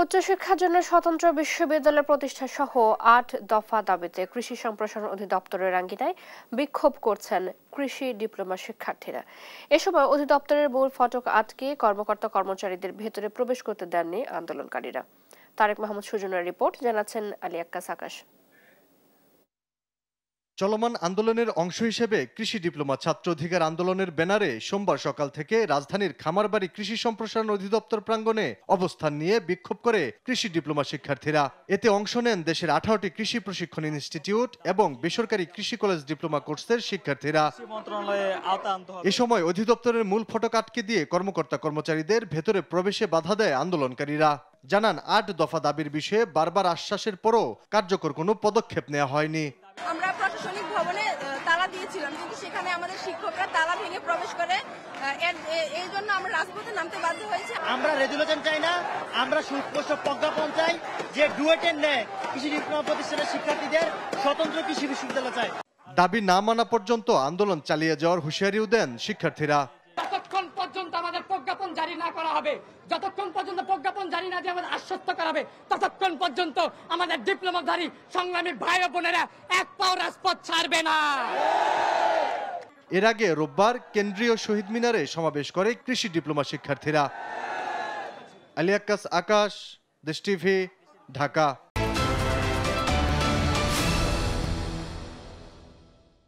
উচ্চশিক্ষার জন্য স্বতন্ত্র বিশ্ববিদ্যালয় প্রতিষ্ঠা সহ ৮ দফা দাবিতে কৃষি সম্প্রসারণ অধিদপ্তরের আঙ্গিনায় বিক্ষোভ করছেন কৃষি ডিপ্লোমা শিক্ষার্থীরা। এ সময় অধিদপ্তরের মূল ফটক আটকে কর্মকর্তা কর্মচারীদের ভেতরে প্রবেশ করতে দেননি আন্দোলনকারীরা। তারেক মাহমুদ সুজনের রিপোর্ট, জানাচ্ছেন আলী আক্কাস আকাশ। চলমান আন্দোলনের অংশ হিসেবে কৃষি ডিপ্লোমা ছাত্র অধিকার আন্দোলনের ব্যানারে সোমবার সকাল থেকে রাজধানীর খামারবাড়ি কৃষি সম্প্রসারণ অধিদপ্তর প্রাঙ্গণে অবস্থান নিয়ে বিক্ষোভ করে কৃষি ডিপ্লোমা শিক্ষার্থীরা। এতে অংশ নেন দেশের 18টি কৃষি প্রশিক্ষণ ইনস্টিটিউট এবং বেসরকারি কৃষি কলেজ ডিপ্লোমা কোর্সের শিক্ষার্থীরা। এ সময় অধিদপ্তরের মূল ফটক আটকে দিয়ে কর্মকর্তা কর্মচারীদের ভেতরে প্রবেশে বাধা দেয় আন্দোলনকারীরা। জানান ৮ দফা দাবির বিষয়ে বারবার আশ্বাসের পরও কার্যকর কোনো পদক্ষেপ নেওয়া হয়নি। আমরা প্রশাসনিক ভবনে তালা দিয়েছিলাম, কিন্তু সেখানে আমাদের শিক্ষকরা তালা ভেঙে প্রবেশ করে, এই জন্য আমরা রাজপথে নামতে বাধ্য হয়েছি। আমরা রেজুলেশন চাই না, আমরা সুস্পষ্ট প্রজ্ঞাপন চাই যে ডুয়েটের ন্যায় কৃষি ডিপ্লোমা প্রতিষ্ঠানের শিক্ষার্থীদের স্বতন্ত্র কৃষি বিশ্ববিদ্যালয় চাই। দাবি না মানা পর্যন্ত আন্দোলন চালিয়ে যাওয়ার হুঁশিয়ারিও দেন শিক্ষার্থীরা। যতক্ষণ পর্যন্ত আমাদের প্রজ্ঞাপন জারি না করা হবে, যতক্ষণ পর্যন্ত প্রজ্ঞাপন জারি না দিয়ে আমাদের আশ্বস্ত করা হবে, ততক্ষণ পর্যন্ত আমাদের ডিপ্লোমাধারী সংগ্রামী ভাই ও বোনেরা এক পাও রাজপথ ছাড়বে না। এর আগে রোববার কেন্দ্রীয় শহীদ মিনারে সমাবেশ করে কৃষি ডিপ্লোমা শিক্ষার্থীরা। আলী আক্কাস আকাশ, দেশ টিভি, ঢাকা।